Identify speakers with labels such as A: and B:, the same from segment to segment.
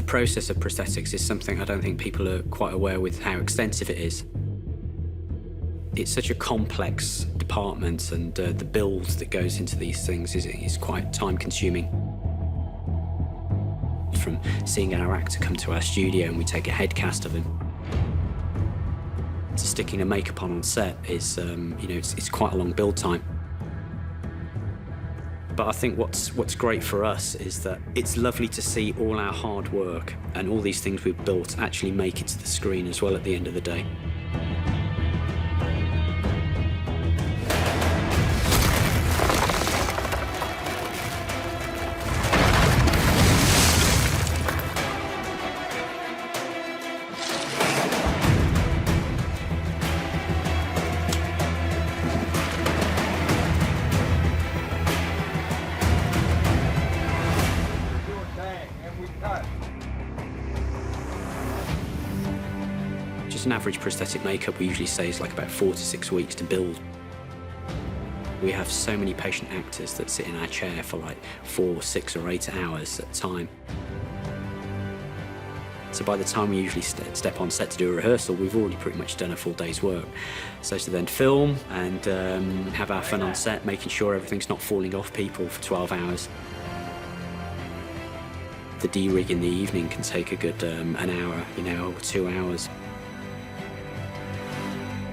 A: process of prosthetics is something I don't think people are quite aware with how extensive it is. It's such a complex department, and the build that goes into these things is quite time-consuming. From seeing our actor come to our studio and we take a head cast of him, to sticking a makeup on set is, it's quite a long build time. But I think what's great for us is that it's lovely to see all our hard work and all these things we've built actually make it to the screen as well at the end of the day. Just an average prosthetic makeup we usually say is like about 4 to 6 weeks to build. We have so many patient actors that sit in our chair for like 4, 6 or 8 hours at a time. So by the time we usually step on set to do a rehearsal, we've already pretty much done a full day's work. So to then film and have our fun on set, making sure everything's not falling off people for 12 hours. The D-rig in the evening can take a good an hour, or 2 hours.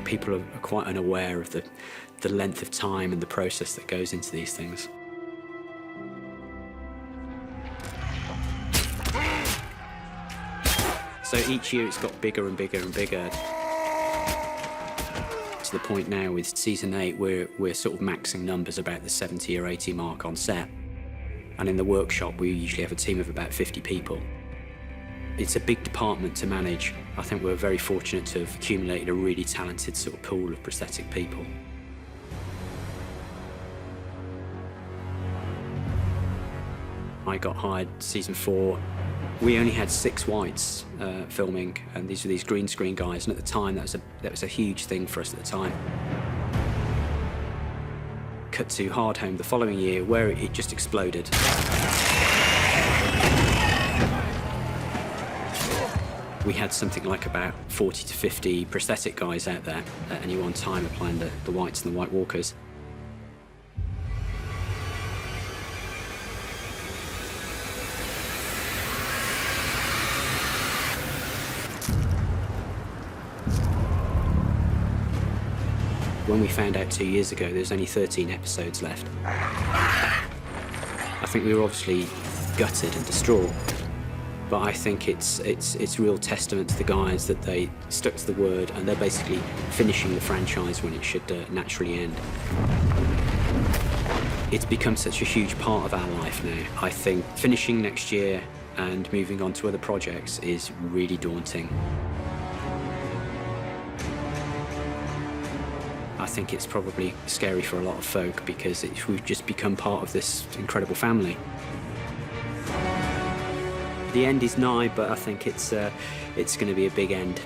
A: People are quite unaware of the length of time and the process that goes into these things. So each year it's got bigger and bigger and bigger. To the point now with season 8, we're sort of maxing numbers about the 70 or 80 mark on set. And in the workshop, we usually have a team of about 50 people. It's a big department to manage. I think we're very fortunate to have accumulated a really talented sort of pool of prosthetic people. I got hired season 4. We only had 6 whites filming, and these were these green screen guys, and at the time that was a huge thing for us at the time. Cut to Hardhome the following year, where it just exploded. We had something like about 40 to 50 prosthetic guys out there at any one time applying the whites and the white walkers. When we found out 2 years ago there's only 13 episodes left, I think we were obviously gutted and distraught. But I think it's a real testament to the guys that they stuck to the word, and they're basically finishing the franchise when it should naturally end. It's become such a huge part of our life now. I think finishing next year and moving on to other projects is really daunting. I think it's probably scary for a lot of folk because we've just become part of this incredible family. The end is nigh, but I think it's going to be a big end.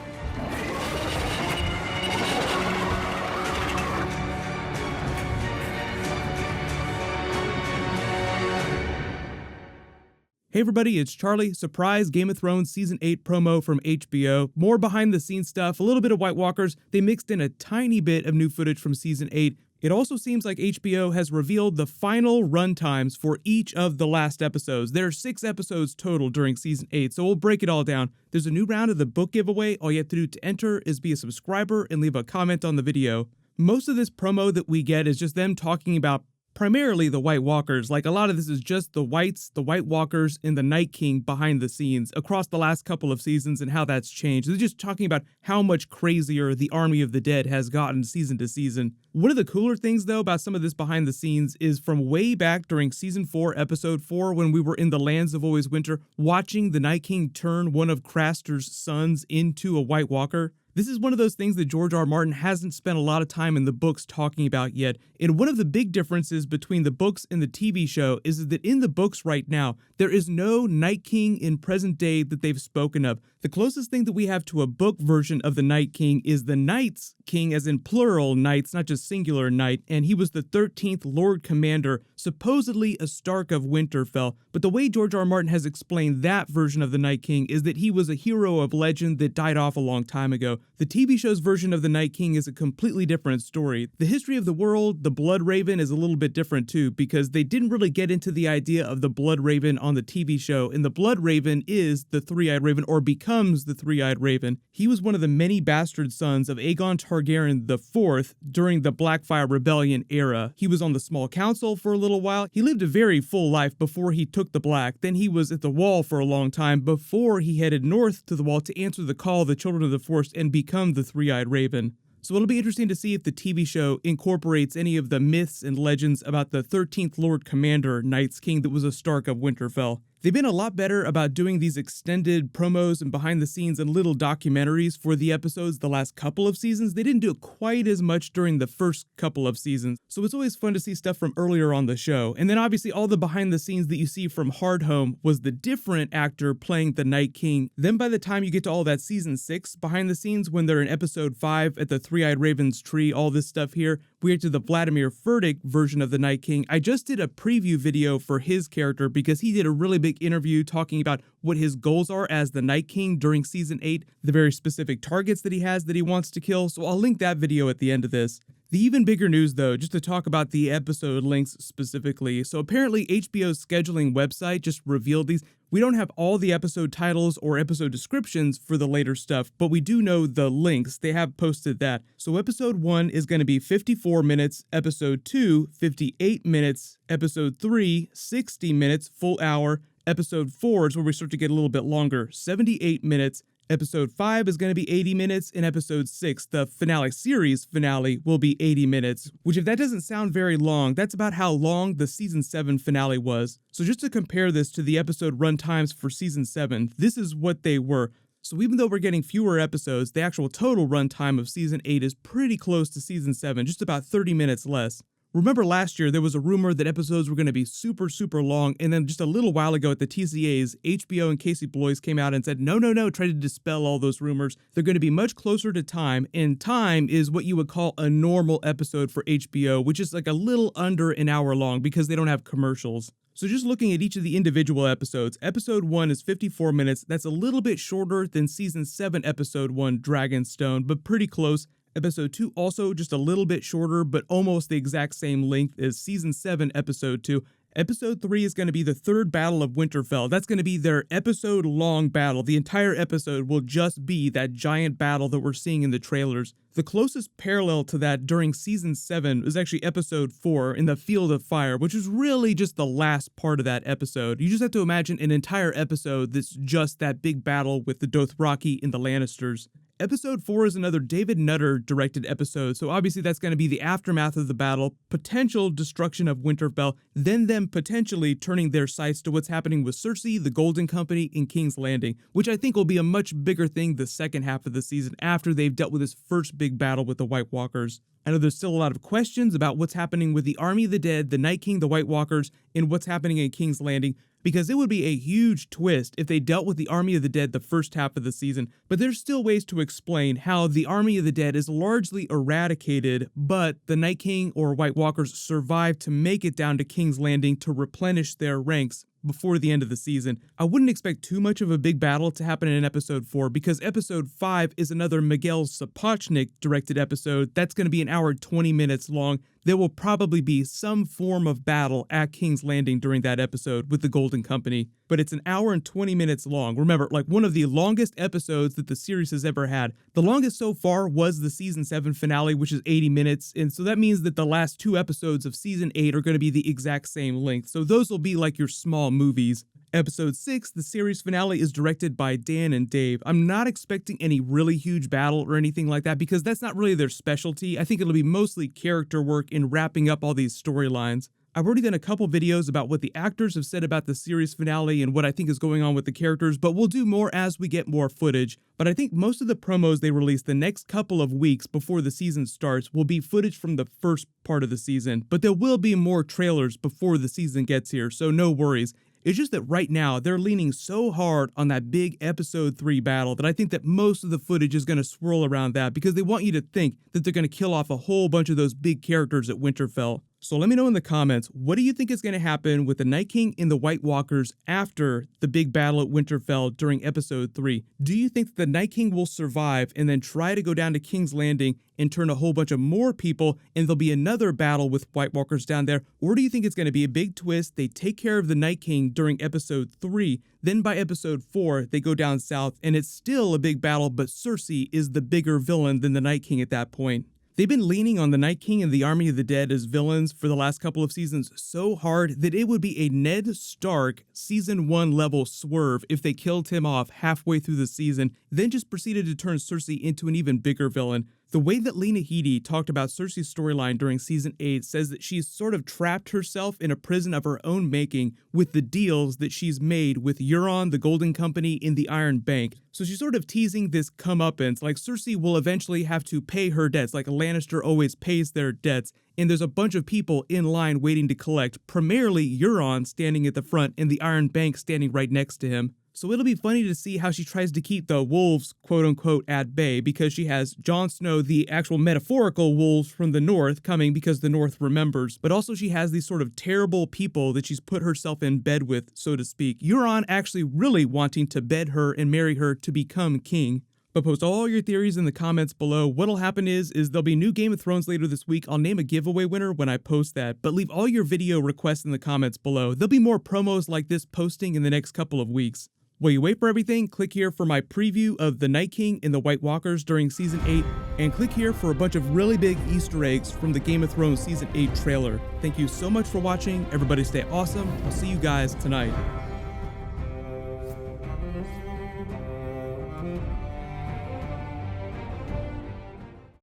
B: Hey everybody, it's Charlie. Surprise Game of Thrones Season 8 promo from HBO. More behind the scenes stuff, a little bit of White Walkers. They mixed in a tiny bit of new footage from Season 8. It also seems like HBO has revealed the final runtimes for each of the last episodes. There are 6 episodes total during Season 8, so we'll break it all down. There's a new round of the book giveaway. All you have to do to enter is be a subscriber and leave a comment on the video. Most of this promo that we get is just them talking about primarily the White Walkers. Like, a lot of this is just the Whites, the White Walkers, and the Night King behind the scenes across the last couple of seasons and how that's changed. They're just talking about how much crazier the Army of the Dead has gotten season to season. One of the cooler things, though, about some of this behind the scenes is from way back during Season 4, Episode 4, when we were in the Lands of Always Winter, watching the Night King turn one of Craster's sons into a White Walker. This is one of those things that George R. R. Martin hasn't spent a lot of time in the books talking about yet. And one of the big differences between the books and the TV show is that in the books right now, there is no Night King in present day that they've spoken of. The closest thing that we have to a book version of the Night King is the Night's King, as in plural knights, not just singular knight, and he was the 13th Lord Commander supposedly a Stark of Winterfell, but the way George R. R. Martin has explained that version of the Night King is that he was a hero of legend that died off a long time ago. The TV show's version of the Night King is a completely different story. The history of the world, the Blood Raven, is a little bit different too, because they didn't really get into the idea of the Blood Raven on the TV show, and the Blood Raven is the Three-Eyed Raven, or becomes the Three-Eyed Raven. He was one of the many bastard sons of Aegon Targaryen IV during the Blackfyre Rebellion era. He was on the Small Council for a little while. He lived a very full life before he took the Black. Then he was at the Wall for a long time before he headed north to the Wall to answer the call of the Children of the Forest and become the Three-Eyed Raven. So it'll be interesting to see if the TV show incorporates any of the myths and legends about the 13th Lord Commander, Night's King, that was a Stark of Winterfell. They've been a lot better about doing these extended promos and behind the scenes and little documentaries for the episodes the last couple of seasons. They didn't do it quite as much during the first couple of seasons, so it's always fun to see stuff from earlier on the show. And then obviously all the behind the scenes that you see from Hardhome was the different actor playing the Night King. Then by the time you get to all that season 6 behind the scenes, when they're in episode 5 at the Three-Eyed Raven's tree, all this stuff here, we get to the Vladimir Furtick version of the Night King. I just did a preview video for his character because he did a really big interview talking about what his goals are as the Night King during season 8, the very specific targets that he has that he wants to kill, so I'll link that video at the end of this. The even bigger news though, just to talk about the episode links specifically, so apparently HBO's scheduling website just revealed these. We don't have all the episode titles or episode descriptions for the later stuff, but we do know the links. They have posted that. So episode 1 is going to be 54 minutes, episode 2, 58 minutes, episode 3, 60 minutes, full hour, episode 4 is where we start to get a little bit longer, 78 minutes, episode 5 is going to be 80 minutes, and episode 6, the finale series finale, will be 80 minutes, which if that doesn't sound very long, that's about how long the season 7 finale was. So just to compare this to the episode run times for season 7, this is what they were. So even though we're getting fewer episodes, the actual total run time of season 8 is pretty close to season 7, just about 30 minutes less. Remember last year, there was a rumor that episodes were going to be super long, and then just a little while ago at the TCAs, HBO and Casey Bloys came out and said, no, tried to dispel all those rumors. They're going to be much closer to time, and time is what you would call a normal episode for HBO, which is like a little under an hour long because they don't have commercials. So just looking at each of the individual episodes, episode 1 is 54 minutes. That's a little bit shorter than season 7 episode 1, Dragonstone, but pretty close. Episode 2 also just a little bit shorter, but almost the exact same length as season 7 episode 2. Episode 3 is going to be the third battle of Winterfell. That's going to be their episode-long battle. The entire episode will just be that giant battle that we're seeing in the trailers. The closest parallel to that during season 7 is actually episode 4 in the Field of Fire, which is really just the last part of that episode. You just have to imagine an entire episode that's just that big battle with the Dothraki and the Lannisters. Episode 4 is another David Nutter directed episode, so obviously that's going to be the aftermath of the battle, potential destruction of Winterfell, then them potentially turning their sights to what's happening with Cersei, the Golden Company, and King's Landing, which I think will be a much bigger thing the second half of the season after they've dealt with this first big battle with the White Walkers. I know there's still a lot of questions about what's happening with the Army of the Dead, the Night King, the White Walkers, and what's happening in King's Landing, because it would be a huge twist if they dealt with the Army of the Dead the first half of the season, but there's still ways to explain how the Army of the Dead is largely eradicated, but the Night King or White Walkers survive to make it down to King's Landing to replenish their ranks before the end of the season. I wouldn't expect too much of a big battle to happen in episode 4 because episode 5 is another Miguel Sapochnik directed episode that's going to be an hour and 20 minutes long. There will probably be some form of battle at King's Landing during that episode with the Golden Company, but it's an hour and 20 minutes long. Remember, like one of the longest episodes that the series has ever had. The longest so far was the season 7 finale, which is 80 minutes, and so that means that the last 2 episodes of season 8 are going to be the exact same length, so those will be like your small movies. Episode 6, the series finale, is directed by Dan and Dave. I'm not expecting any really huge battle or anything like that because that's not really their specialty. I think it'll be mostly character work in wrapping up all these storylines. I've already done a couple videos about what the actors have said about the series finale and what I think is going on with the characters, but we'll do more as we get more footage. But I think most of the promos they release the next couple of weeks before the season starts will be footage from the first part of the season, but there will be more trailers before the season gets here, so no worries. It's just that right now, they're leaning so hard on that big episode 3 battle that I think that most of the footage is going to swirl around that because they want you to think that they're going to kill off a whole bunch of those big characters at Winterfell. So let me know in the comments, what do you think is going to happen with the Night King and the White Walkers after the big battle at Winterfell during episode 3? Do you think that the Night King will survive and then try to go down to King's Landing and turn a whole bunch of more people and there'll be another battle with White Walkers down there? Or do you think it's going to be a big twist? They take care of the Night King during episode 3. Then by episode 4, they go down south and it's still a big battle, but Cersei is the bigger villain than the Night King at that point. They've been leaning on the Night King and the Army of the Dead as villains for the last couple of seasons so hard that it would be a Ned Stark season 1 level swerve if they killed him off halfway through the season, then just proceeded to turn Cersei into an even bigger villain. The way that Lena Headey talked about Cersei's storyline during season 8 says that she's sort of trapped herself in a prison of her own making with the deals that she's made with Euron, the Golden Company, and the Iron Bank. So she's sort of teasing this comeuppance, like Cersei will eventually have to pay her debts, like a Lannister always pays their debts. And there's a bunch of people in line waiting to collect, primarily Euron standing at the front and the Iron Bank standing right next to him. So it'll be funny to see how she tries to keep the wolves, quote-unquote, at bay, because she has Jon Snow, the actual metaphorical wolves from the north, coming because the north remembers, but also she has these sort of terrible people that she's put herself in bed with, so to speak. Euron actually really wanting to bed her and marry her to become king. But post all your theories in the comments below. What'll happen is there'll be new Game of Thrones later this week. I'll name a giveaway winner when I post that, but leave all your video requests in the comments below. There'll be more promos like this posting in the next couple of weeks. While you wait for everything, click here for my preview of the Night King and the White Walkers during Season 8, and click here for a bunch of really big Easter eggs from the Game of Thrones Season 8 trailer. Thank you so much for watching. Everybody stay awesome. I'll see you guys tonight.